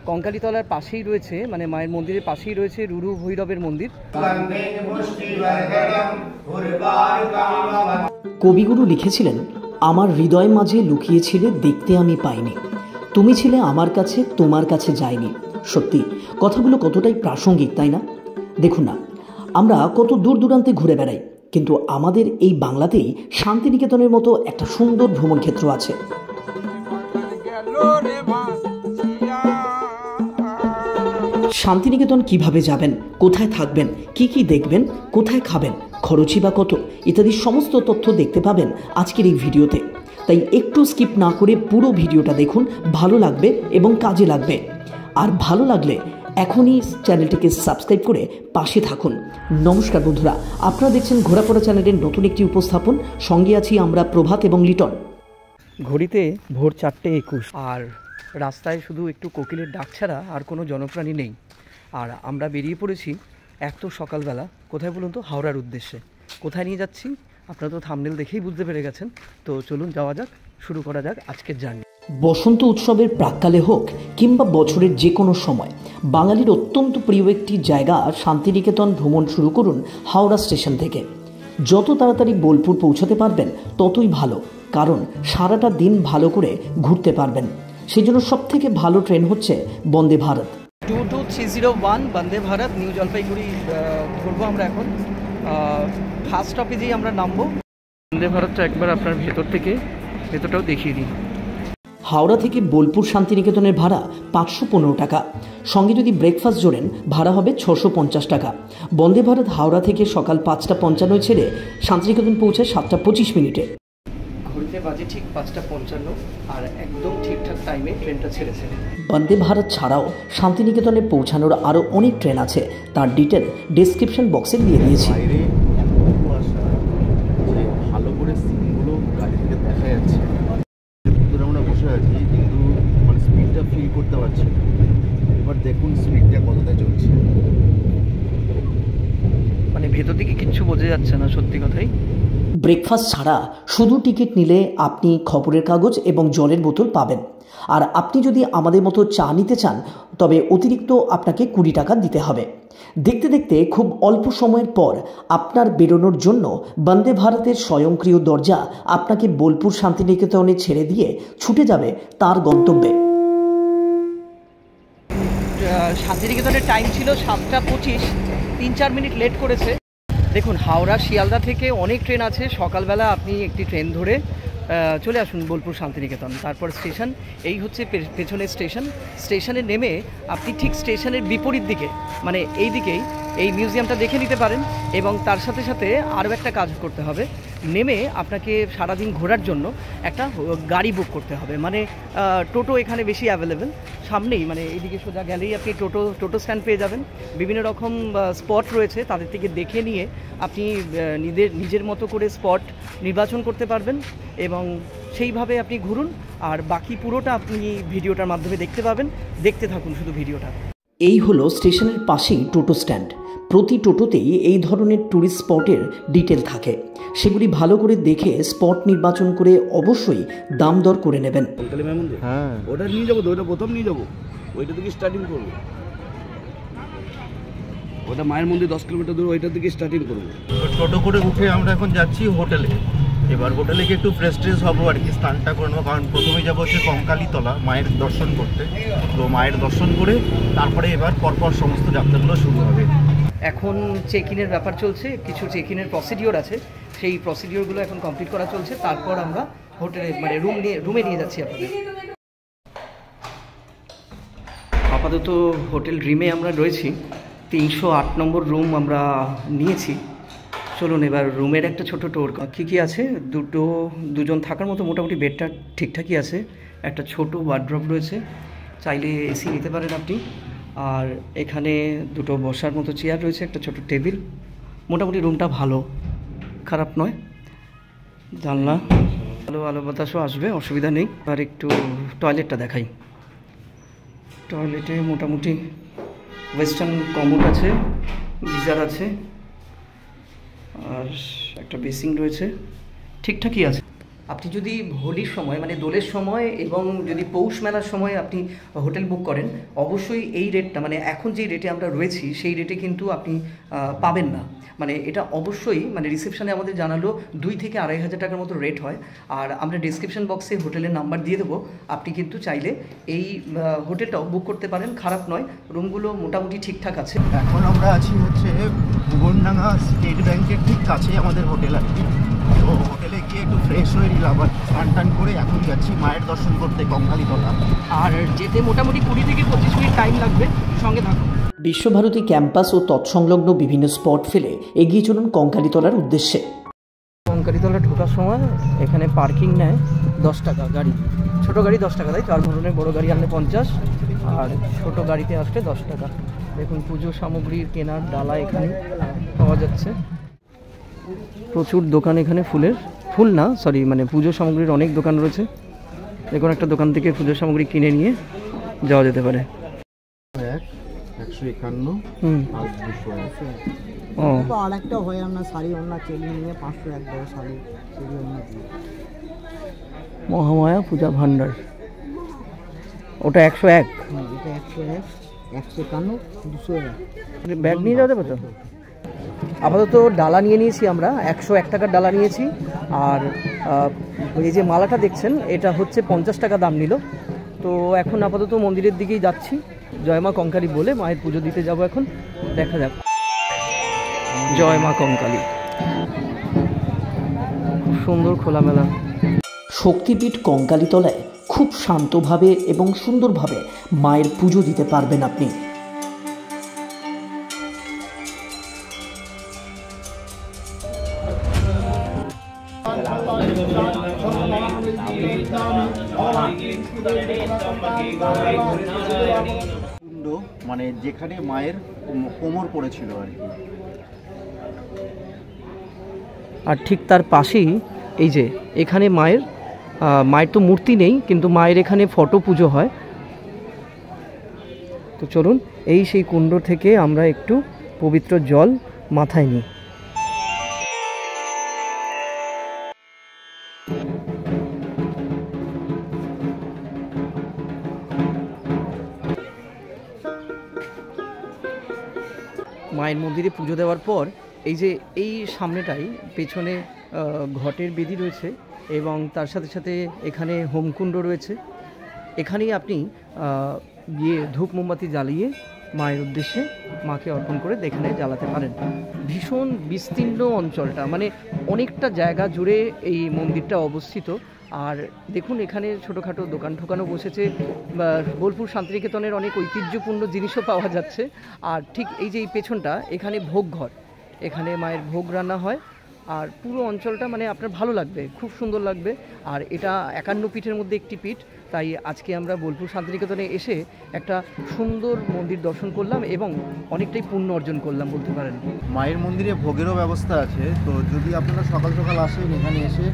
কঙ্কালীতলার পাশেই রয়েছে, মানে মায়ের মন্দিরের পাশেই রয়েছে রুরু ভৈরবের মন্দির। কবিগুরু লিখেছিলেন, আমার হৃদয় মাঝে লুকিয়েছিলে দেখতে আমি পাইনি, তুমি ছিলে আমার কাছে তোমার কাছে যাইনি। সত্যি কথাগুলো কতটাই প্রাসঙ্গিক, তাই না? দেখুন না, আমরা কত দূর দূরান্তে ঘুরে বেড়াই, কিন্তু আমাদের এই বাংলাতেই শান্তিনিকেতনের মতো একটা সুন্দর ভ্রমণ ক্ষেত্র আছে। শান্তিনিকেতন কিভাবে যাবেন, কোথায় থাকবেন, কি কি দেখবেন, কোথায় খাবেন, খরচই বা কত ইত্যাদি সমস্ত তথ্য দেখতে পাবেন আজকের এই ভিডিওতে। তাই একটু স্কিপ না করে পুরো ভিডিওটা দেখুন, ভালো লাগবে এবং কাজে লাগবে। আর ভালো লাগলে এখনই চ্যানেলটিকে সাবস্ক্রাইব করে পাশে থাকুন। নমস্কার বন্ধুরা, আপনারা দেখছেন ঘোরাফোরা চ্যানেলের নতুন একটি উপস্থাপন। সঙ্গে আছি আমরা প্রভাত এবং লিটন। ঘড়িতে ভোর 4:21, আর রাস্তায় শুধু একটু কোকিলের ডাক ছাড়া আর কোনো জনপ্রাণী নেই। আর আমরা বেরিয়ে পড়েছি এত সকালবেলা, কোথায় বলুন তো? হাওড়ার উদ্দেশ্যে। কোথায় নিয়ে যাচ্ছি আপনারা তো থাম্বনেল দেখেই বুঝতে পেরে গেছেন। তো চলুন যাওয়া যাক, শুরু করা যাক আজকের জার্নি। বসন্ত উৎসবের প্রাক্কালে হোক কিংবা বছরের যে কোনো সময়, বাঙালির অত্যন্ত প্রিয় একটি জায়গা শান্তিনিকেতন ভ্রমণ শুরু করুন হাওড়া স্টেশন থেকে। যত তাড়াতাড়ি বোলপুর পৌঁছাতে পারবেন ততই ভালো, কারণ সারাটা দিন ভালো করে ঘুরতে পারবেন। সেই জন্য সব থেকে ভালো ট্রেন হচ্ছে বন্দে ভারত 22301 বন্দে ভারত। নিউ জলপাইগুড়ি ধরবো আমরা এখন। ফার্স্ট স্টপেজেই আমরা নামবো। বন্দে ভারতটা একবার আপনার ভেতরটাও দেখিয়ে দিই। হাওড়া থেকে বোলপুর শান্তিনিকেতনের ভাড়া 515 টাকা, সঙ্গে যদি ব্রেকফাস্ট জোড়েন ভাড়া হবে 650 টাকা। বন্দে ভারত হাওড়া থেকে সকাল 5:55 ছেড়ে শান্তিনিকেতন পৌঁছায় 7:25 মিনিটে। ঘড়িতে বাজে ঠিক 5:55 আর একদম ঠিকঠাক টাইমে ট্রেনটা ছেড়েছে। বন্দে ভারত ছাড়াও শান্তিনিকেতনে পৌঁছানোর আরও অনেক ট্রেন আছে, তার ডিটেল ডেসক্রিপশন বক্সে দিয়ে দিয়েছি। ভালো করে সিনগুলো গাড়ি থেকে দেখা যাচ্ছে, আমরা বসে আছি কিন্তু মানে স্পিডটা ফিল করতে পারছি। এবার দেখুন স্পিডটা কতটা চলছে, মানে ভেতর দিকে কিচ্ছু বোঝা যাচ্ছে না, সত্যি কথাই। ব্রেকফাস্ট ছাড়া শুধু টিকিট নিলে আপনি খবরের কাগজ এবং জলের বোতল পাবেন। আর আপনি যদি আমাদের মতো চা নিতে চান তবে অতিরিক্ত আপনাকে 20 টাকা দিতে হবে। দেখতে দেখতে খুব অল্প সময়ের পর আপনার বেরোনোর জন্য বন্দে ভারতের স্বয়ংক্রিয় দরজা আপনাকে বোলপুর শান্তিনিকেতনে ছেড়ে দিয়ে ছুটে যাবে তার গন্তব্যে। শান্তিনিকেতনের টাইম ছিল 7:25, 3-4 মিনিট লেট করেছে। দেখুন, হাওড়া শিয়ালদা থেকে অনেক ট্রেন আছে। সকালবেলা আপনি একটি ট্রেন ধরে চলে আসুন বোলপুর শান্তিনিকেতন। তারপর স্টেশন, এই হচ্ছে পেছনের স্টেশনে নেমে আপনি ঠিক স্টেশনের বিপরীত দিকে, মানে এই দিকেই এই মিউজিয়ামটা দেখে নিতে পারেন। এবং তার সাথে সাথে আরও একটা কাজ করতে হবে, নেমে আপনাকে সারাদিন ঘোরার জন্য একটা গাড়ি বুক করতে হবে। মানে টোটো এখানে বেশি অ্যাভেলেবেল, সামনেই মানে এইদিকে সোজা গেলেই আপনি টোটো স্ট্যান্ড পেয়ে যাবেন। বিভিন্ন রকম স্পট রয়েছে, তাদের থেকে দেখে নিয়ে আপনি নিজের মতো করে স্পট নির্বাচন করতে পারবেন এবং সেইভাবে আপনি ঘুরুন। আর বাকি পুরোটা আপনি ভিডিওটার মাধ্যমে দেখতে পাবেন। দেখতে থাকুন শুধু ভিডিওটা। এই হলো স্টেশনের পাশেই টোটো স্ট্যান্ড। প্রতি টোটোতেই এই ধরনের ট্যুরিস্ট স্পটের ডিটেল থাকে, সেগুলি ভালো করে দেখে স্পট নির্বাচন করে অবশ্যই দাম দর করে নেবেন। হ্যাঁ, ওটা নিয়ে যাবো তো, ওটা প্রথম নিয়ে যাবো, ওইটা থেকে স্টার্টিং করবো। ওটা মায়ের মন্দির 10 কিলোমিটার দূর, ওইটা থেকে স্টার্টিং করবো। টোটো করে উঠে আমরা এখন যাচ্ছি হোটেলে। এবার হোটেলে গিয়ে একটু ফ্রেশ ট্রেশ হবো আর কি, স্নানটা করে নেবো। কারণ প্রথমেই যাবো হচ্ছে কঙ্কালীতলা মায়ের দর্শন করতে। তো মায়ের দর্শন করে তারপরে এবার পরপর সমস্ত যাত্রাগুলো শুরু হবে। এখন চেক ইনের ব্যাপার চলছে, কিছু চেক ইনের প্রসিডিওর আছে, সেই প্রসিডিওরগুলো এখন কমপ্লিট করা চলছে। তারপর আমরা হোটেলে মানে রুমে নিয়ে যাচ্ছি আপনাদের। আপাতত হোটেল ড্রিমে আমরা রয়েছি, 308 নম্বর রুম আমরা নিয়েছি। চলুন এবার রুমের একটা ছোট ট্যুর। কী আছে, দুজন থাকার মতো মোটামুটি বেডটা ঠিকঠাকই আছে। একটা ছোট ওয়ার্ড্রপ রয়েছে, চাইলে এসি নিতে পারেন আপনি। আর এখানে দুটো বসার মতো চেয়ার রয়েছে, একটা ছোট টেবিল। মোটামুটি রুমটা ভালো, খারাপ নয়। জানলা ভালো, আলো বাতাসও আসবে, অসুবিধা নেই। আর একটু টয়লেটটা দেখাই। টয়লেটে মোটামুটি ওয়েস্টার্ন কমোড আছে, গিজার আছে আর একটা বেসিং রয়েছে, ঠিকঠাকই আছে। আপনি যদি হোলির সময় মানে দোলের সময় এবং যদি পৌষ মেলার সময় আপনি হোটেল বুক করেন, অবশ্যই এই রেটটা মানে এখন যেই রেটে আমরা রয়েছি সেই রেটে কিন্তু আপনি পাবেন না। মানে এটা অবশ্যই মানে রিসেপশনে আমাদের জানালো 2 থেকে 2,500 টাকার মতো রেট হয়। আর আমরা ডিসক্রিপশন বক্সে হোটেলের নাম্বার দিয়ে দেবো, আপনি কিন্তু চাইলে এই হোটেলটাও বুক করতে পারেন, খারাপ নয়, রুমগুলো মোটামুটি ঠিকঠাক আছে। এখন আমরা আছি হচ্ছে ভুবনডাঙ্গা স্টেট ব্যাংকের ঠিক কাছেই আমাদের হোটেল আর কি। তো হোটেলে গিয়ে একটু ফ্রেশ হয়ে নিলাম, আবার স্নান টান করে এখন যাচ্ছি মায়ের দর্শন করতে কঙ্কালীতলা। আর যেতে মোটামুটি 20 থেকে 25 মিনিট টাইম লাগবে, সঙ্গে থাকুন। বিশ্বভারতী ক্যাম্পাস ও তৎসংলগ্ন বিভিন্ন স্পট ফেলে এগিয়ে চলুন কঙ্কালীতলার উদ্দেশ্যে। কঙ্কালীতলা ঢোকার সময় এখানে পার্কিং নেয় 10 টাকা গাড়ি, ছোটো গাড়ি 10 টাকা দেয়, 4 ধরনের বড়ো গাড়ি আনলে 50 আর ছোটো গাড়িতে আসলে 10 টাকা। দেখুন পুজো সামগ্রীর কেনার ডালা এখানে পাওয়া যাচ্ছে, প্রচুর দোকান এখানে ফুল না সরি মানে পুজো সামগ্রীর অনেক দোকান রয়েছে। দেখুন একটা দোকান থেকে পুজো সামগ্রী কিনে নিয়ে যাওয়া যেতে পারে। 151 আর 200 ও আর একটা হয় আপনার শাড়ি ওনা চেলি নিয়ে 501 বড় শাড়ি চেলি ওনা দিয়ে মহামায়া পূজা ভান্ডার, ওটা 101, এটা 101 151 201 ব্যাগ নিয়ে যাওয়া যাবে তো। আপাতত ডালা নিয়ে নিয়েছি আমরা, 101 টাকার ডালা নিয়েছি। আর এই যে মালাটা দেখছেন এটা হচ্ছে 50 টাকা দাম নিল। তো এখন আপাতত মন্দিরের দিকেই যাচ্ছি, জয় মা কঙ্কালী বলে মায়ের পুজো দিতে যাব। এখন দেখা যাক। জয় মা কঙ্কালী, খুব সুন্দর খোলামেলা শক্তিপীঠ কঙ্কালীতলায় খুব শান্তভাবে এবং সুন্দরভাবে মায়ের পুজো দিতে পারবেন আপনি। কুণ্ড মানে যেখানে মায়ের কোমর পড়েছিল আর কি। আর ঠিক তার পাশেই এই যে এখানে মায়ের তো মূর্তি নেই, কিন্তু মায়ের এখানে ফটো পুজো হয়। তো চলুন এই সেই কুণ্ড থেকে আমরা একটু পবিত্র জল মাথায় নিই। মায়ের মন্দিরে পুজো দেওয়ার পর এই যে এই সামনেটাই পেছনে ঘটের বেদি রয়েছে এবং তার সাথে সাথে এখানে হোমকুণ্ড রয়েছে। এখানেই আপনি গিয়ে ধূপ মোমবাতি জ্বালিয়ে মায়ের উদ্দেশ্যে মাকে অর্পণ করে এখানে জ্বালাতে পারেন। ভীষণ বিস্তীর্ণ অঞ্চলটা, মানে অনেকটা জায়গা জুড়ে এই মন্দিরটা অবস্থিত। আর দেখুন এখানে ছোটোখাটো দোকান ঠোকানও বসেছে, বোলপুর শান্তিনিকেতনের অনেক ঐতিহ্যপূর্ণ জিনিসও পাওয়া যাচ্ছে। আর ঠিক এই যে এই পেছনটা এখানে ভোগ ঘর, এখানে মায়ের ভোগ রান্না হয়। আর পুরো অঞ্চলটা মানে আপনার ভালো লাগবে, খুব সুন্দর লাগবে। আর এটা 51 পীঠের মধ্যে একটি পীঠ, তাই আজকে আমরা বোলপুর শান্তিনিকেতনে এসে একটা সুন্দর মন্দির দর্শন করলাম এবং অনেকটাই পুণ্য অর্জন করলাম বলতে পারেন। মায়ের মন্দিরে ভোগেরও ব্যবস্থা আছে। তো যদি আপনারা সকাল সকাল আসেন এখানে এসে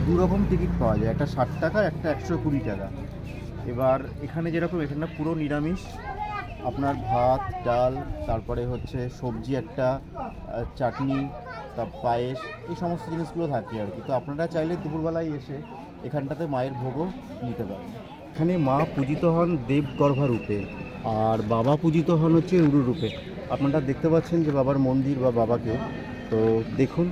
2 রকম টিকিট পাওয়া যায়, একটা 60 টাকা, একটা 120 টাকা। এবার এখানে যেরকম এখানে পুরো নিরামিষ, আপনার ভাত ডাল, তারপরে হচ্ছে সবজি একটা, চাটনি, তার পায়েস, এই সমস্ত জিনিসগুলো থাকে আর কি। তো আপনারা চাইলে দুপুরবেলায় এসে এখানটাতে মায়ের ভোগও নিতে পারেন। এখানে মা পূজিত হন দেবগর্ভা রূপে আর বাবা পূজিত হন হচ্ছে রুরু রূপে। আপনারা দেখতে পাচ্ছেন যে বাবার মন্দির বা বাবাকে, তো দেখুন।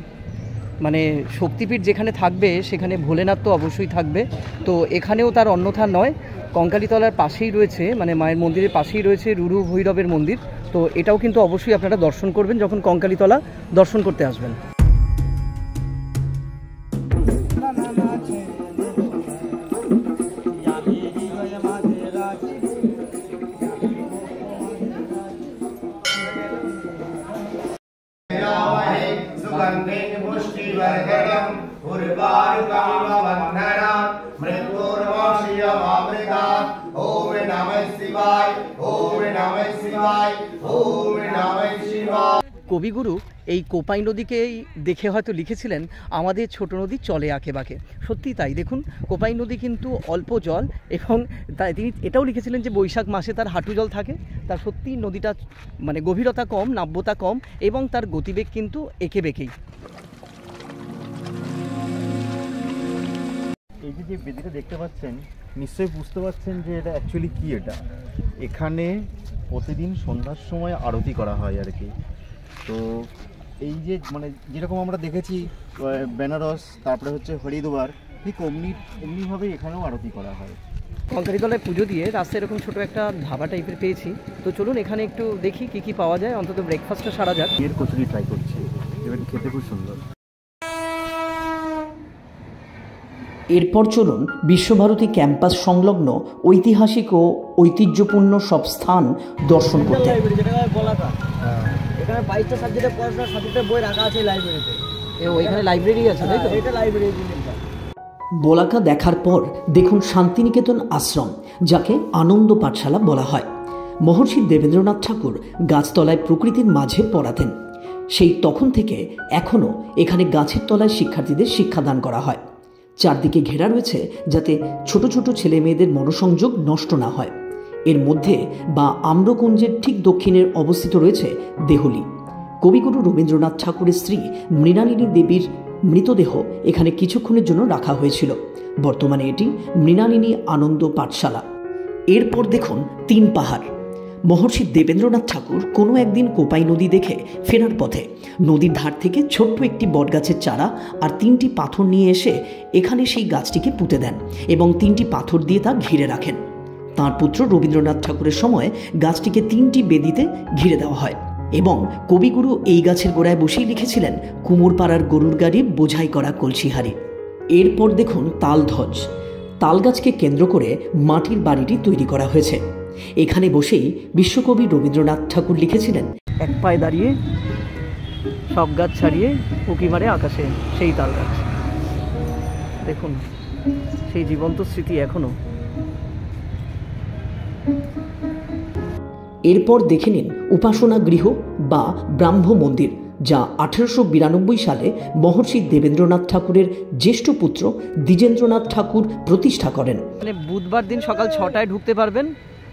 মানে শক্তিপীঠ যেখানে থাকবে সেখানে ভোলেনাথ তো অবশ্যই থাকবে, তো এখানেও তার অন্যথা নয়। কঙ্কালীতলার পাশেই রয়েছে, মানে মায়ের মন্দিরের পাশেই রয়েছে রুরু ভৈরবের মন্দির। তো এটাও কিন্তু অবশ্যই আপনারা দর্শন করবেন যখন কঙ্কালীতলা দর্শন করতে আসবেন। কবিগুরু এই কোপাই নদীকেই দেখে হয়তো লিখেছিলেন আমাদের ছোট নদী চলে আঁকে বাঁকে। সত্যি তাই, দেখুন কোপাই নদী কিন্তু অল্প জল, এবং তাই তিনি এটাও লিখেছিলেন যে বৈশাখ মাসে তার হাঁটু জল থাকে। তার সত্যি নদীটা মানে গভীরতা কম, নাব্যতা কম, এবং তার গতিবেগ কিন্তু এঁকে বেঁকেই। এই যে বেদিটা দেখতে পাচ্ছেন, নিশ্চয়ই বুঝতে পারছেন যে এটা অ্যাকচুয়ালি কি। এটা এখানে প্রতিদিন সন্ধ্যার সময় আরতি করা হয় আর কি। তো এই যে মানে যেরকম আমরা দেখেছি বেনারস, তারপরে হচ্ছে হরিদ্বার, ঠিক এমনিভাবেই এখানেও আরতি করা হয়। কঙ্কালীতলায় পুজো দিয়ে রাস্তায় এরকম ছোটো একটা ধাবা টাইপের পেয়েছি, তো চলুন এখানে একটু দেখি কী কী পাওয়া যায়, অন্তত ব্রেকফাস্টটা সারা যাক। এর কচুরি ট্রাই করছি, এবার খেতে খুব সুন্দর। এরপর চলুন বিশ্বভারতী ক্যাম্পাস সংলগ্ন ঐতিহাসিক ও ঐতিহ্যপূর্ণ সব স্থান দর্শন করতে। এখানে 22টা সাবজেক্টের পড়াশোনার সাবজেক্টের বই রাখা আছে লাইব্রেরিতে। ওইখানে লাইব্রেরি আছে, তাই তো? এটা লাইব্রেরি। বলাকা দেখার পর দেখুন শান্তিনিকেতন আশ্রম, যাকে আনন্দ পাঠশালা বলা হয়। মহর্ষি দেবেন্দ্রনাথ ঠাকুর গাছতলায় প্রকৃতির মাঝে পড়াতেন। সেই তখন থেকে এখনও এখানে গাছের তলায় শিক্ষার্থীদের শিক্ষাদান করা হয়। চারদিকে ঘেরা রয়েছে যাতে ছোট ছোট ছেলে মেয়েদের মনোসংযোগ নষ্ট না হয়। এর মধ্যে বা আম্রকুঞ্জের ঠিক দক্ষিণের অবস্থিত রয়েছে দেহলি। কবিগুরু রবীন্দ্রনাথ ঠাকুরের স্ত্রী মৃণালিনী দেবীর মৃতদেহ এখানে কিছুক্ষণের জন্য রাখা হয়েছিল। বর্তমানে এটি মৃণালিনী আনন্দ পাঠশালা। এরপর দেখুন 3 পাহাড়। মহর্ষি দেবেন্দ্রনাথ ঠাকুর কোনো একদিন কোপাই নদী দেখে ফেরার পথে নদীর ধার থেকে ছোট্ট একটি বটগাছের চারা আর 3টি পাথর নিয়ে এসে এখানে সেই গাছটিকে পুঁতে দেন এবং 3টি পাথর দিয়ে তা ঘিরে রাখেন। তাঁর পুত্র রবীন্দ্রনাথ ঠাকুরের সময় গাছটিকে 3টি বেদিতে ঘিরে দেওয়া হয় এবং কবিগুরু এই গাছের গোড়ায় বসেই লিখেছিলেন কুমোরপাড়ার গরুর গাড়ি বোঝাই করা কলসিহারি। এরপর দেখুন তালধ্বজ। তালগাছকে কেন্দ্র করে মাটির বাড়িটি তৈরি করা হয়েছে। এখানে বসেই বিশ্বকবি রবীন্দ্রনাথ ঠাকুর লিখেছিলেন, এক পায়ে দাঁড়িয়ে সব গাছ ছাড়িয়ে উঁকি মারে আকাশে সেই তাল গাছ। দেখুন সেই জীবন্ত স্মৃতি এখনো। এরপর দেখে নিন উপাসনা গৃহ বা ব্রাহ্ম মন্দির, যা 1892 সালে মহর্ষি দেবেন্দ্রনাথ ঠাকুরের জ্যেষ্ঠ পুত্র দ্বিজেন্দ্রনাথ ঠাকুর প্রতিষ্ঠা করেন। মানে বুধবার দিন সকাল 6টায় ঢুকতে পারবেন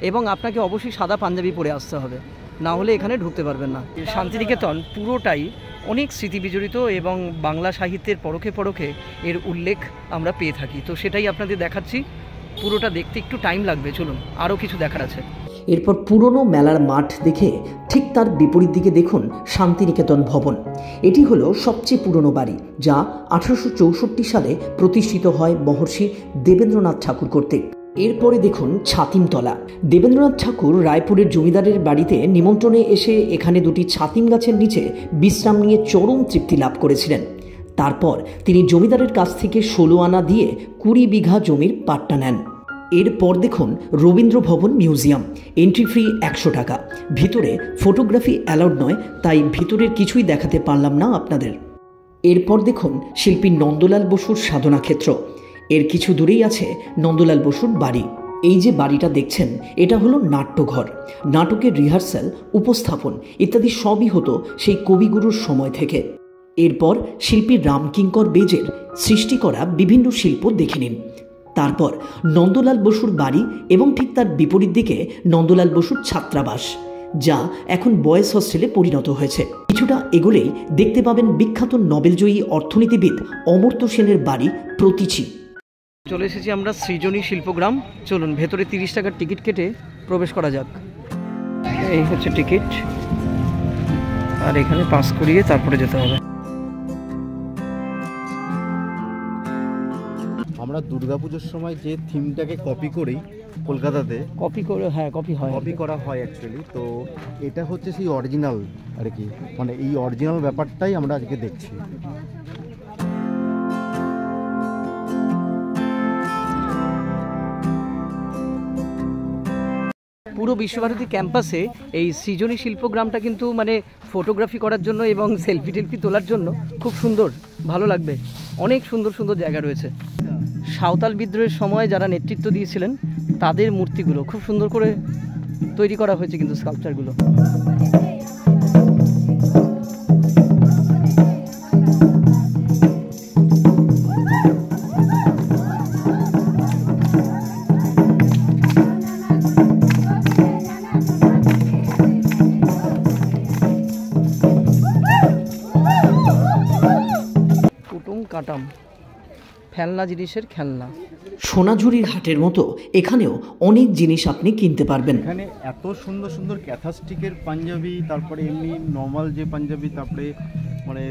এবং আপনাকে অবশ্যই সাদা পাঞ্জাবি পরে আসতে হবে, না হলে এখানে ঢুকতে পারবেন না। শান্তিনিকেতন পুরোটাই অনেক স্মৃতি বিজড়িত এবং বাংলা সাহিত্যের পরখে পরখে এর উল্লেখ আমরা পেয়ে থাকি। তো সেটাই আপনাদের দেখাচ্ছি। পুরোটা দেখতে একটু টাইম লাগবে, চলুন আরও কিছু দেখার আছে। এরপর পুরনো মেলার মাঠ দেখে ঠিক তার বিপরীত দিকে দেখুন শান্তিনিকেতন ভবন। এটি হলো সবচেয়ে পুরনো বাড়ি, যা 1864 সালে প্রতিষ্ঠিত হয় মহর্ষি দেবেন্দ্রনাথ ঠাকুর কর্তৃক। এরপরে দেখুন ছাতিমতলা। দেবেন্দ্রনাথ ঠাকুর রায়পুরের জমিদারের বাড়িতে নিমন্ত্রণে এসে এখানে 2টি ছাতিম গাছের নিচে বিশ্রাম নিয়ে চরম তৃপ্তি লাভ করেছিলেন। তারপর তিনি জমিদারের কাছ থেকে 16 আনা দিয়ে 20 বিঘা জমির পাট্টা নেন। এরপর দেখুন রবীন্দ্র ভবন মিউজিয়াম। এন্ট্রি ফ্রি 100 টাকা। ভিতরে ফটোগ্রাফি অ্যালাউড নয়, তাই ভিতরের কিছুই দেখাতে পারলাম না আপনাদের। এরপর দেখুন শিল্পী নন্দলাল বসুর সাধনা ক্ষেত্র। এর কিছু দূরেই আছে নন্দলাল বসুর বাড়ি। এই যে বাড়িটা দেখছেন, এটা হলো নাট্যঘর। নাটকের রিহার্সাল, উপস্থাপন ইত্যাদি সবই হতো সেই কবিগুরুর সময় থেকে। এরপর শিল্পী রামকিঙ্কর বেজের সৃষ্টি করা বিভিন্ন শিল্প দেখে নিন। তারপর নন্দলাল বসুর বাড়ি এবং ঠিক তার বিপরীত দিকে নন্দলাল বসুর ছাত্রাবাস, যা এখন বয়েজ হোস্টেলে পরিণত হয়েছে। কিছুটা এগোলেই দেখতে পাবেন বিখ্যাত নোবেলজয়ী অর্থনীতিবিদ অমর্ত্য সেনের বাড়ি প্রতীচি। চলে এসেছি আমরা সৃজনী শিল্পগ্রাম। চলুন ভেতরে 30 টাকার টিকিট কেটে প্রবেশ করা যাক। এই হচ্ছে টিকিট, আর এখানে পাস করিয়ে তারপরে যেতে হবে। আমরা দুর্গাপুজোর সময় যে থিমটাকে কপি করি কলকাতাতে, কপি করে, হ্যাঁ কপি করা হয় অ্যাকচুয়ালি। তো এটা হচ্ছে সেই অরিজিনাল আর কি, মানে এই অরিজিনাল ব্যাপারটাই আমরা আজকে দেখছি। পুরো বিশ্বভারতী ক্যাম্পাসে এই সৃজনী শিল্পগ্রামটা কিন্তু মানে ফটোগ্রাফি করার জন্য এবং সেলফি টেলফি তোলার জন্য খুব সুন্দর, ভালো লাগবে। অনেক সুন্দর সুন্দর জায়গা রয়েছে। সাঁওতাল বিদ্রোহের সময় যারা নেতৃত্ব দিয়েছিলেন তাদের মূর্তিগুলো খুব সুন্দর করে তৈরি করা হয়েছে কিন্তু স্কাল্পচারগুলো। কাটাম, খেলনা জিনিসের খেলনা। সোনাঝুরির হাটের মতো এখানেও অনেক জিনিস আপনি কিনতে পারবেন। এখানে এত সুন্দর সুন্দর ক্যাথাস্টিকের পাঞ্জাবি, তারপরে এমনি নর্মাল যে পাঞ্জাবি, তারপরে মানে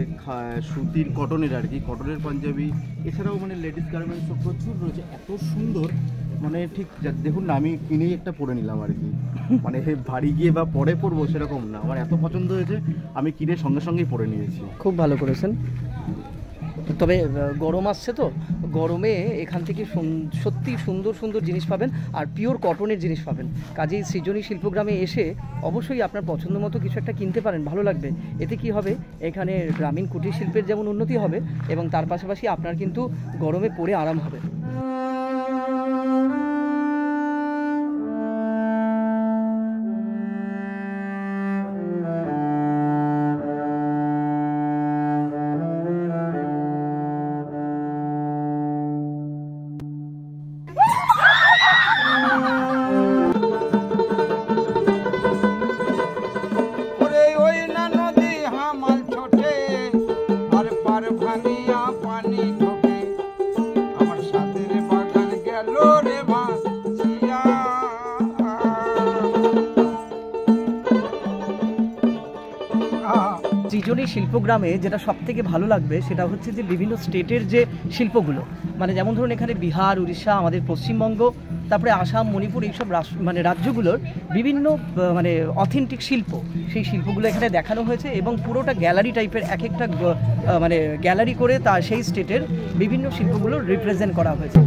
সুতির কটনের আর কি, কটনের পাঞ্জাবি, এছাড়াও মানে লেডিস গার্মেন্টসও প্রচুর রয়েছে, এত সুন্দর। মানে ঠিক দেখুন না, আমি কিনেই একটা পরে নিলাম আর কি, মানে বাড়ি গিয়ে বা পরে পরবো সেরকম না, আমার এত পছন্দ হয়েছে আমি কিনে সঙ্গে সঙ্গেই পরে নিয়েছি। খুব ভালো করেছেন। তবে গরম আসছে তো, গরমে এখান থেকে সত্যি সুন্দর সুন্দর জিনিস পাবেন আর পিওর কটনের জিনিস পাবেন। কাজেই সৃজনী শিল্পগ্রামে এসে অবশ্যই আপনার পছন্দ মতো কিছু একটা কিনতে পারেন, ভালো লাগবে। এতে কি হবে, এখানে গ্রামীণ কুটির শিল্পের যেমন উন্নতি হবে এবং তার পাশাপাশি আপনার কিন্তু গরমে পরে আরাম হবে। সৃজনী শিল্পগ্রামে যেটা সব থেকে ভালো লাগবে সেটা হচ্ছে যে বিভিন্ন স্টেটের যে শিল্পগুলো, মানে যেমন ধরুন এখানে বিহার, উড়িষ্যা, আমাদের পশ্চিমবঙ্গ, তারপরে আসাম, মণিপুর, এইসব মানে রাজ্যগুলোর বিভিন্ন মানে অথেন্টিক শিল্প, সেই শিল্পগুলো এখানে দেখানো হয়েছে এবং পুরোটা গ্যালারি টাইপের এক একটা মানে গ্যালারি করে তা সেই স্টেটের বিভিন্ন শিল্পগুলো রিপ্রেজেন্ট করা হয়েছে।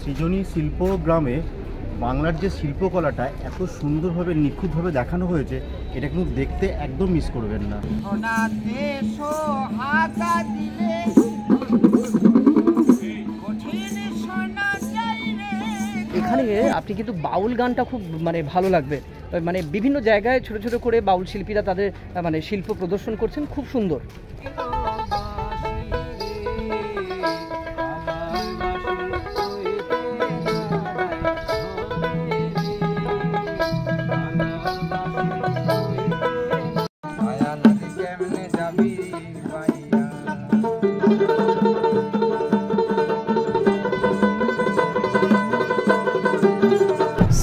সৃজনী শিল্পগ্রামে বাংলার যে শিল্পকলাটা এত সুন্দরভাবে নিখুঁতভাবে দেখানো হয়েছে, এটা কিন্তু দেখতে একদম মিস করবেন না। এখানে আপনি কিন্তু বাউল গানটা খুব মানে ভালো লাগবে, মানে বিভিন্ন জায়গায় ছোট ছোট করে বাউল শিল্পীরা তাদের মানে শিল্প প্রদর্শন করছেন, খুব সুন্দর।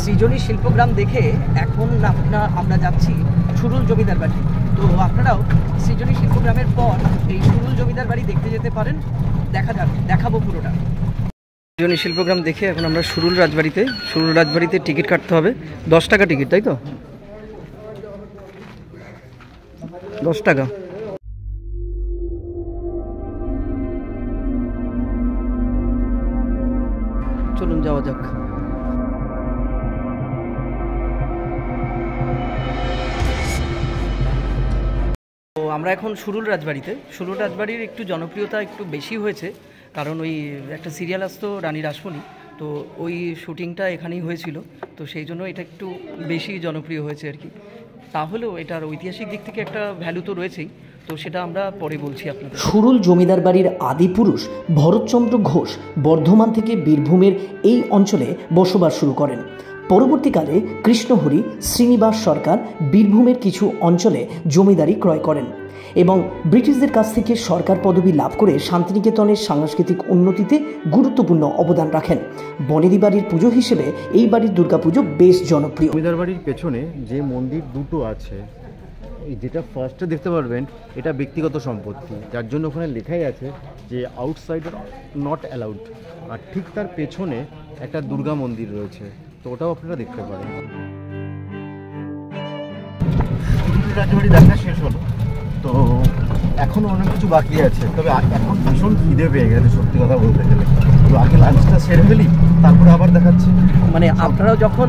সৃজনী শিল্পগ্রাম দেখে এখন আমরা যাচ্ছি সুরুল জমিদার বাড়ি। তো আপনারাও সৃজনী শিল্পগ্রামের পর এই সুরুল জমিদার বাড়ি দেখতে যেতে পারেন, দেখাবো পুরোটা। সৃজনী শিল্পগ্রাম দেখে এখন আমরা সুরুল রাজবাড়িতে টিকিট কাটতে হবে, 10 টাকা টিকিট, তাই তো? 10 টাকা। চলুন যাওয়া যাক। তো আমরা এখন সুরুল রাজবাড়ির একটু জনপ্রিয়তা একটু বেশি হয়েছে, কারণ ওই একটা সিরিয়াল আসতো রানী রাসমণি, তো ওই শুটিংটা এখানেই হয়েছিল, তো সেই জন্য এটা একটু বেশি জনপ্রিয় হয়েছে আর কি। তাহলেও এটার ঐতিহাসিক দিক থেকে একটা ভ্যালু তো রয়েছেই, তো সেটা আমরা পরে বলছি আপনাদের। সুরুল জমিদার বাড়ির আদি পুরুষ ভরতচন্দ্র ঘোষ বর্ধমান থেকে বীরভূমের এই অঞ্চলে বসবাস শুরু করেন। পরবর্তীকালে কৃষ্ণহরি শ্রীনিবাস সরকার বীরভূমের কিছু অঞ্চলে জমিদারি ক্রয় করেন এবং ব্রিটিশদের কাছ থেকে সরকার পদবি লাভ করে শান্তিনিকেতনের সাংস্কৃতিক উন্নতিতে গুরুত্বপূর্ণ অবদান রাখেন। বনেদি বাড়ির পুজো হিসেবে এই বাড়ির দুর্গাপুজো বেশ জনপ্রিয়। জমিদার বাড়ির পেছনে যে মন্দির দুটো আছে, যেটা ফার্স্টে দেখতে পারবেন এটা ব্যক্তিগত সম্পত্তি, যার জন্য ওখানে লেখাই আছে যে আউটসাইডার নট অ্যালাউড, আর ঠিক তার পেছনে একটা দুর্গা মন্দির রয়েছে, তো ওটাও আপনারা দেখতে পারেন। রাজবাড়ি দেখা শেষ হলো, তো এখনও অনেক কিছু বাকি আছে, তবে এখন ভীষণ খিদে পেয়ে গেছে সত্যি কথা বলতে গেলে। তো আগে লাঞ্চটা সেরে ফেলি, তারপরে আবার দেখাচ্ছি। মানে আপনারাও যখন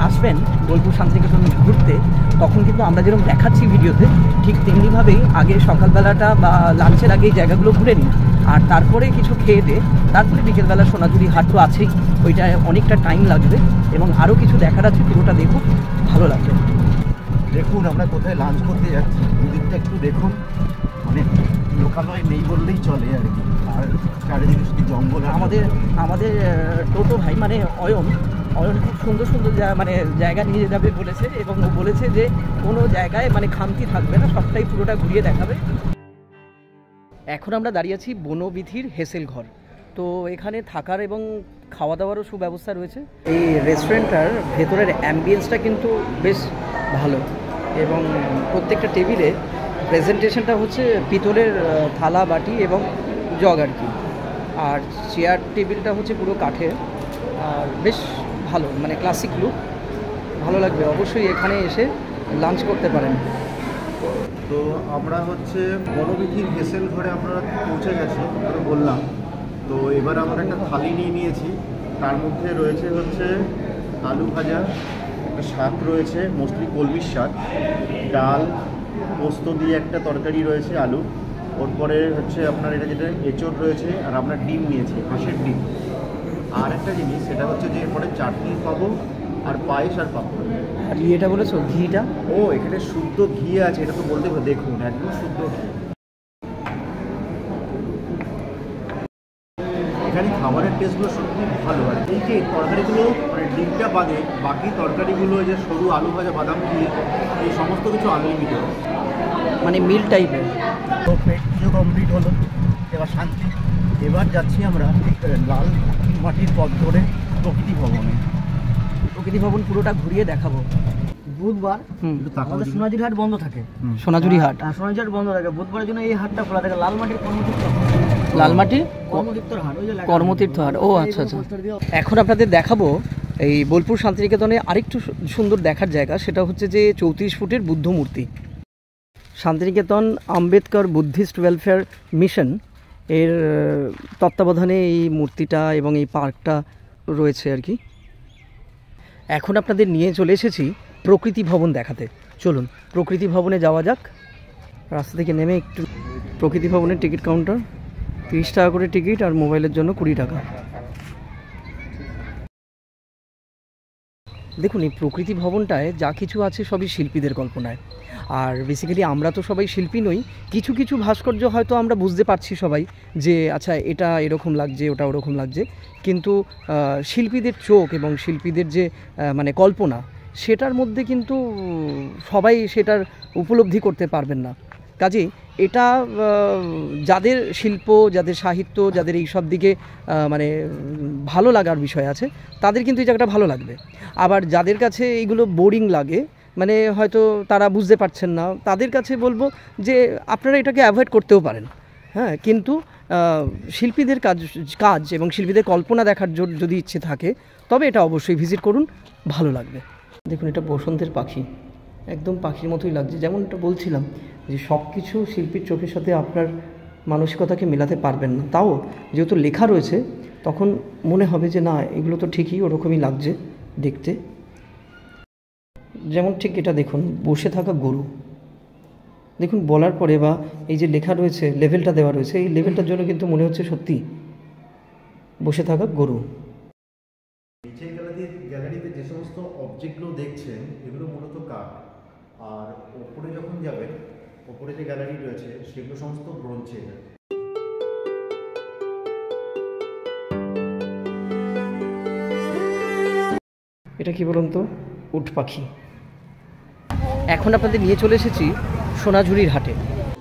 আসবেন বোলপুর শান্তিনিকেতন ঘুরতে, তখন কিন্তু আমরা যেরকম দেখাচ্ছি ভিডিওতে, ঠিক তেমনিভাবেই আগে সকালবেলাটা বা লাঞ্চের আগে এই জায়গাগুলো ঘুরে নিন, আর তারপরে কিছু খেয়ে দিয়ে তারপরে বিকেলবেলা সোনাঝুরি হাট তো আছেই, ওইটায় অনেকটা টাইম লাগবে এবং আরও কিছু দেখার আছে, পুরোটা দেখুন, ভালো লাগবে। দেখুন আমরা কোথায় লাঞ্চ করতে যাচ্ছি, দুদিকটা একটু দেখুন, মানে লোকালয় নেই বললেই চলে আর কি। আর চারিদিকে শুধু জঙ্গল। আমাদের টোটো ভাই মানে অয়ন খুব সুন্দর সুন্দর মানে জায়গা নিয়ে যাবে বলেছে, এবং ও বলেছে যে কোনো জায়গায় মানে খামতি থাকবে না, সবটাই পুরোটা ঘুরিয়ে দেখাবে। এখন আমরা দাঁড়িয়ে আছি বনবিথির হেসেল ঘর। তো এখানে থাকার এবং খাওয়া দাওয়ারও সুব্যবস্থা রয়েছে। এই রেস্টুরেন্টটার ভেতরের অ্যাম্বিয়েন্সটা কিন্তু বেশ ভালো, এবং প্রত্যেকটা টেবিলে প্রেজেন্টেশনটা হচ্ছে পিতলের থালা বাটি এবং জগ আর কি, আর চেয়ার টেবিলটা হচ্ছে পুরো কাঠের, আর বেশ ভালো, মানে ক্লাসিক লুক, ভালো লাগবে। অবশ্যই এখানে এসে লাঞ্চ করতে পারেন। তো আমরা হচ্ছে বনবিথির হেসেল ঘরে আমরা পৌঁছে গেছি, আমরা বললাম। তো এবার আমরা একটা থালি নিয়ে নিয়েছি, তার মধ্যে রয়েছে হচ্ছে আলু ভাজা, একটা শাক রয়েছে, মোস্টলি কলমির শাক, ডাল, পোস্ত দিয়ে একটা তরকারি রয়েছে আলু, ওর পরে হচ্ছে আপনার এটা যেটা এঁচড় রয়েছে, আর আমরা ডিম নিয়েছি, হাঁসের ডিম। আর একটা জিনিস সেটা হচ্ছে যে এরপরে চাটনি পাবো, আর পায়েস আর পাপড়। আর ইয়েটা বলেছো ঘিটা? ও এখানে শুদ্ধ ঘি আছে, এটা তো বলতে হবে, দেখুন একদম শুদ্ধ ঘি। এখানে খাবারের টেস্টগুলো সত্যি ভালো, আর এই যে তরকারিগুলো মানে ডিমটা বাদে বাকি তরকারিগুলো যে সরু আলু ভাজা, বাদাম দিয়ে, এই সমস্ত কিছু আনলিমিটেড, মানে মিল টাইপের। তো পেট পুজো কমপ্লিট হলো, এবার শান্তি। এবার যাচ্ছি আমরা লাল মাটির পথ ধরে প্রকৃতি ভবনে। প্রকৃতি ভবন পুরোটা ঘুরিয়ে দেখাবো। বুধবার আমাদের সোনাঝুরি হাট বন্ধ থাকে। সোনাঝুরি হাট? সোনাঝুরি হাট বন্ধ থাকে বুধবারের জন্য, এই হাটটা খোলা থাকে। লালমাটির কর্মতীর্থ, লালমাটি কর্মতীর্থর হাট, ওই যে কর্মতীর্থ হাট। ও আচ্ছা আচ্ছা। এখন আপনাদের দেখাবো এই বোলপুর শান্তিনিকেতনে আরেকটু সুন্দর দেখার জায়গা, সেটা হচ্ছে যে 34 ফুটের বুদ্ধ মূর্তি। Santiniketan Ambedkar Buddhist welfare mission এর তত্ত্বাবধানে এই মূর্তিটা এবং এই পার্কটা রয়েছে আর কি। এখন আপনাদের নিয়ে চলে এসেছি প্রকৃতি ভবন দেখাতে। চলুন প্রকৃতি ভবনে যাওয়া যাক। রাস্তা থেকে নেমে একটু প্রকৃতি ভবনের টিকিট কাউন্টার, 30 টাকা করে টিকিট, আর মোবাইলের জন্য 20 টাকা। দেখুন এই প্রকৃতি ভবনটায় যা কিছু আছে সবই শিল্পীদের কল্পনায়, আর বেসিক্যালি আমরা তো সবাই শিল্পী নই। কিছু কিছু ভাস্কর্য হয়তো আমরা বুঝতে পারছি সবাই যে আচ্ছা এটা এরকম লাগছে, ওটা ওরকম লাগছে, কিন্তু শিল্পীদের চোখ এবং শিল্পীদের যে মানে কল্পনা, সেটার মধ্যে কিন্তু সবাই সেটার উপলব্ধি করতে পারবেন না। কাজেই এটা যাদের শিল্প, যাদের সাহিত্য, যাদের এই সব দিকে মানে ভালো লাগার বিষয় আছে, তাদের কিন্তু এই জায়গাটা ভালো লাগবে। আবার যাদের কাছে এইগুলো বোরিং লাগে, মানে হয়তো তারা বুঝতে পারছেন না, তাদের কাছে বলবো যে আপনারা এটাকে অ্যাভয়েড করতেও পারেন। হ্যাঁ, কিন্তু শিল্পীদের কাজ এবং শিল্পীদের কল্পনা দেখার যদি ইচ্ছে থাকে, তবে এটা অবশ্যই ভিজিট করুন, ভালো লাগবে। দেখুন এটা বসন্তের পাখি, একদম পাখির মতোই লাগছে। যেমনটা বলছিলাম যে সব কিছু শিল্পীর চোখের সাথে আপনার মানসিকতাকে মেলাতে পারবেন না, তাও যেহেতু লেখা রয়েছে তখন মনে হবে যে না এগুলো তো ঠিকই ওরকমই লাগছে দেখতে। যেমন ঠিক এটা দেখুন, বসে থাকা গরু। দেখুন বলার পরে বা এই যে লেখা রয়েছে, লেভেলটা দেওয়া রয়েছে, এই লেভেলটার জন্য কিন্তু মনে হচ্ছে সত্যি বসে থাকা গরু। নিচের গ্যালারিতে যে সমস্ত অবজেক্টগুলো দেখছেন এগুলো মূলত কাঠ, আর ওপরে যখন যাবেন, ওপরে যে গ্যালারি রয়েছে সেগুলো সমস্ত ব্রোঞ্জের। এটা কি বলুন তো, উট পাখি। এখন আপনাদের নিয়ে চলে এসেছি সোনাঝুরির হাটে।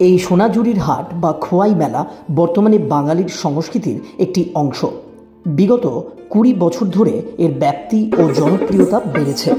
এই সোনাঝুরির হাট বা খোয়াই মেলা বর্তমানে বাঙালির সংস্কৃতির একটি অংশ। বিগত 20 বছর ধরে এর ব্যাপ্তি ও জনপ্রিয়তা বেড়েছে।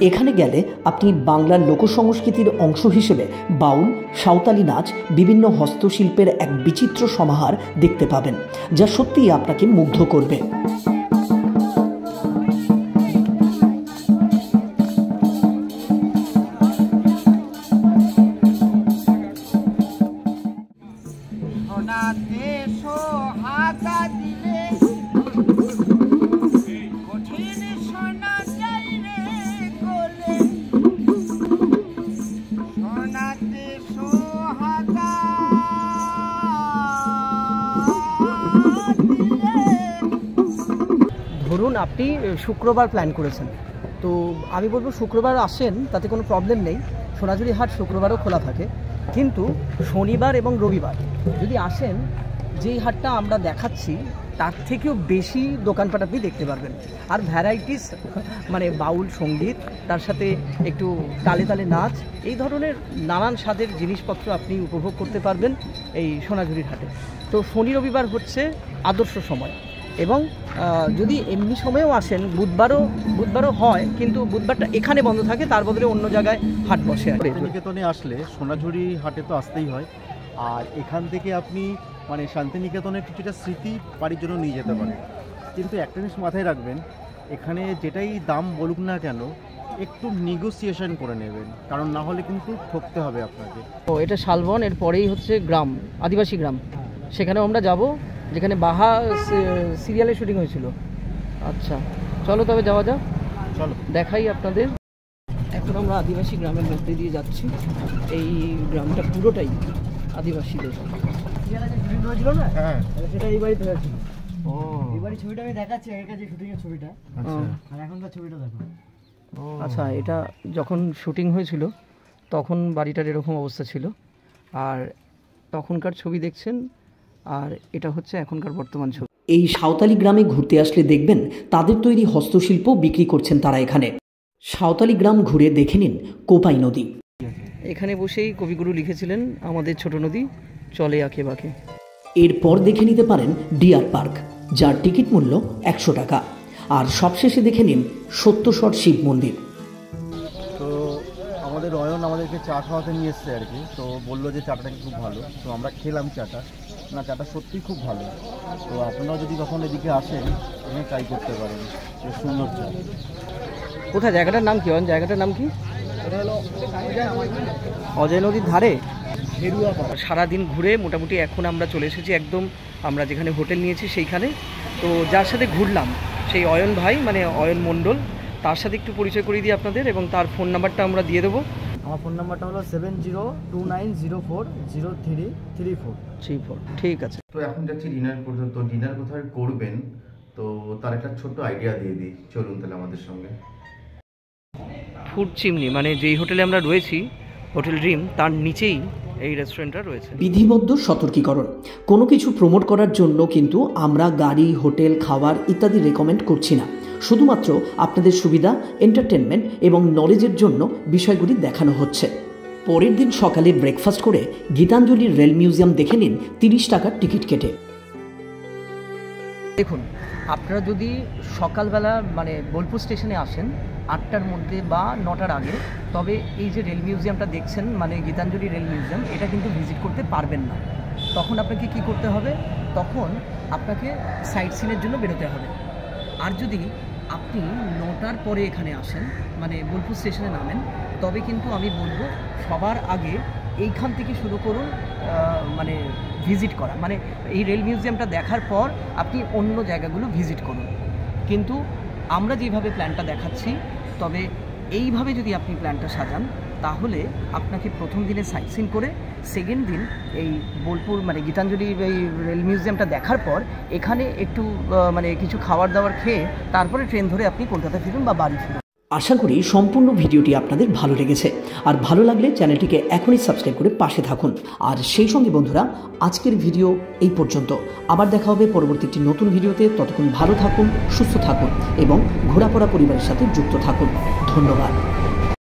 এখানে গেলে আপনি বাংলার লোকসংস্কৃতির অংশ হিসেবে বাউল, সাঁওতালি নাচ, বিভিন্ন হস্তশিল্পের এক বিচিত্র সমাহার দেখতে পাবেন, যা সত্যিই আপনাকে মুগ্ধ করবে। সোনাতে সোহাগা দিলে কঠিন সোনা যাই রে গলে সোনাতে সোহাগা ধরুন আপনি শুক্রবার প্ল্যান করেছেন, তো আমি বলবো শুক্রবার আসেন, তাতে কোনো প্রবলেম নেই। সোনাঝুরি হাট শুক্রবারও খোলা থাকে, কিন্তু শনিবার এবং রবিবার যদি আসেন, যেই হাটটা আমরা দেখাচ্ছি তার থেকেও বেশি দোকানপাট আপনি দেখতে পারবেন। আর ভ্যারাইটিস মানে বাউল সঙ্গীত, তার সাথে একটু তালে তালে নাচ, এই ধরনের নানান স্বাদের জিনিসপত্র আপনি উপভোগ করতে পারবেন এই সোনাঝুরির হাটে। তো শনি রবিবার হচ্ছে আদর্শ সময়, এবং যদি এমনি সময়েও আসেন, বুধবারও হয়, কিন্তু বুধবারটা এখানে বন্ধ থাকে, তার বদলে অন্য জায়গায় হাট বসে। আর শান্তিনিকেতনে আসলে সোনাঝুরি হাটে তো আসতেই হয়, আর এখান থেকে আপনি মানে শান্তিনিকেতনের কিছুটা স্মৃতি বাড়ির জন্য নিয়ে যেতে পারেন। কিন্তু একটা জিনিস মাথায় রাখবেন, এখানে যেটাই দাম বলুক না কেন একটু নেগোসিয়েশন করে নেবেন, কারণ না হলে কিন্তু ঠকতে হবে আপনাকে। ও এটা শালবন, এর পরেই হচ্ছে গ্রাম, আদিবাসী গ্রাম, সেখানেও আমরা যাব, যেখানে বাহা সিরিয়ালের শুটিং হয়েছিল। আচ্ছা চলো তবে যাওয়া যাক, চলো দেখাই আপনাদের। এখন আমরা আদিবাসী গ্রামের মধ্যে দিয়ে যাচ্ছি। এই গ্রামটা পুরোটাই আদিবাসীদের। হয়েছিল না, হ্যাঁ সেটা এই বাড়িতে হয়েছিল। ও এই বাড়ির ছবিটা আমি দেখাচ্ছি, এর কাছে শুটিং এর ছবিটা, আচ্ছা আর এখনকার ছবিটা দেখো। আচ্ছা, এটা যখন শুটিং হয়েছিল তখন বাড়িটার এরকম অবস্থা ছিল, আর তখনকার ছবি দেখছেন, আর এটা হচ্ছে এখনকার বর্তমান ছবি। এই সাঁওতালি গ্রামে ঘুরতে আসলে দেখবেন তাদের তৈরি হস্তশিল্প বিক্রি করছেন তারা এখানে। সাঁওতালি গ্রাম ঘুরে দেখে নিন কোপাই নদী। এখানে বসেই কবিগুরু লিখেছিলেন আমাদের ছোট নদী চলে আঁকে বাঁকে। এরপর দেখে নিতে পারেন ডিয়ার পার্ক, যার টিকিট মূল্য 100 টাকা। আর সবশেষে দেখে নিন সত্যস্বর শিব মন্দির। তো আমাদের অয়ন আমাদেরকে চা খাওয়াতে নিয়ে এসছে আর কি, তো বললো যে চাটা খুব ভালো, তো আমরা খেলাম চাটা, না চাটা সত্যিই খুব ভালো। তো আপনারাও যদি কখন এদিকে আসেন এখানে ট্রাই করতে পারেন, বেশ সুন্দর চা। কোথায় জায়গাটার নাম কি? জায়গাটার নাম কি? অজয় নদীর ধারে সারাদিন ঘুরে মোটামুটি এখন আমরা চলে এসেছি একদম আমরা যেখানে হোটেল নিয়েছি সেইখানে। তো যার সাথে ঘুরলাম সেই অয়ন ভাই, মানে অয়ন মণ্ডল, তার সাথে একটু পরিচয় করিয়ে দিই আপনাদের, এবং তার ফোন নাম্বারটা আমরা দিয়ে দেবো। আমার ফোন নাম্বারটা হলো 7029040334। ঠিক আছে। তো এখন যাচ্ছি ডিনার করতে, তো ডিনার কোথায় করবেন তো তার একটা ছোট্ট আইডিয়া দিয়ে দিই, চলুন তাহলে আমাদের সঙ্গে। ফুড চিমনি, মানে যেই হোটেলে আমরা রয়েছি হোটেল ড্রিম, তার নিচেই এই রেস্টুরেন্টটা রয়েছে। বিধিবদ্ধ সতর্কীকরণ, কোনো কিছু প্রমোট করার জন্য কিন্তু আমরা গাড়ি, হোটেল, খাবার ইত্যাদি রেকমেন্ড করছি না। শুধুমাত্র আপনাদের সুবিধা, এন্টারটেনমেন্ট এবং নলেজের জন্য বিষয়গুলি দেখানো হচ্ছে। পরের দিন সকালে ব্রেকফাস্ট করে গীতাঞ্জলি রেল মিউজিয়াম দেখে নিন 30 টাকার টিকিট কেটে। দেখুন, আপনারা যদি সকালবেলা মানে বোলপুর স্টেশনে আসেন 8টার মধ্যে বা 9টার আগে, তবে এই যে রেল মিউজিয়ামটা দেখছেন মানে গীতাঞ্জলি রেল মিউজিয়াম, এটা কিন্তু ভিজিট করতে পারবেন না। তখন আপনাকে কি করতে হবে? তখন আপনাকে সাইট সিনের জন্য বেরোতে হবে। আর যদি আপনি 9টার পরে এখানে আসেন, মানে বোলপুর স্টেশনে নামেন, তবে কিন্তু আমি বলবো সবার আগে এইখান থেকে শুরু করুন মানে ভিজিট করা, মানে এই রেল মিউজিয়ামটা দেখার পর আপনি অন্য জায়গাগুলো ভিজিট করুন। কিন্তু আমরা যেভাবে প্ল্যানটা দেখাচ্ছি, তবে এইভাবে যদি আপনি প্ল্যানটা সাজান, তাহলে আপনাকে প্রথম দিনে সাইট সিন করে সেকেন্ড দিন এই বোলপুর মানে গীতাঞ্জলি এই রেল মিউজিয়ামটা দেখার পর এখানে একটু মানে কিছু খাবার দাবার খেয়ে তারপরে ট্রেন ধরে আপনি কলকাতা ফিরুন বা বাড়ি ফিরুন। আশা করি সম্পূর্ণ ভিডিওটি আপনাদের ভালো লেগেছে, আর ভালো লাগলে চ্যানেলটিকে এখনই সাবস্ক্রাইব করে পাশে থাকুন। আর সেই সঙ্গে বন্ধুরা, আজকের ভিডিও এই পর্যন্ত। আবার দেখা হবে পরবর্তী একটি নতুন ভিডিওতে। ততক্ষণ ভালো থাকুন, সুস্থ থাকুন এবং ঘোরাফেরা পরিবারের সাথে যুক্ত থাকুন। ধন্যবাদ।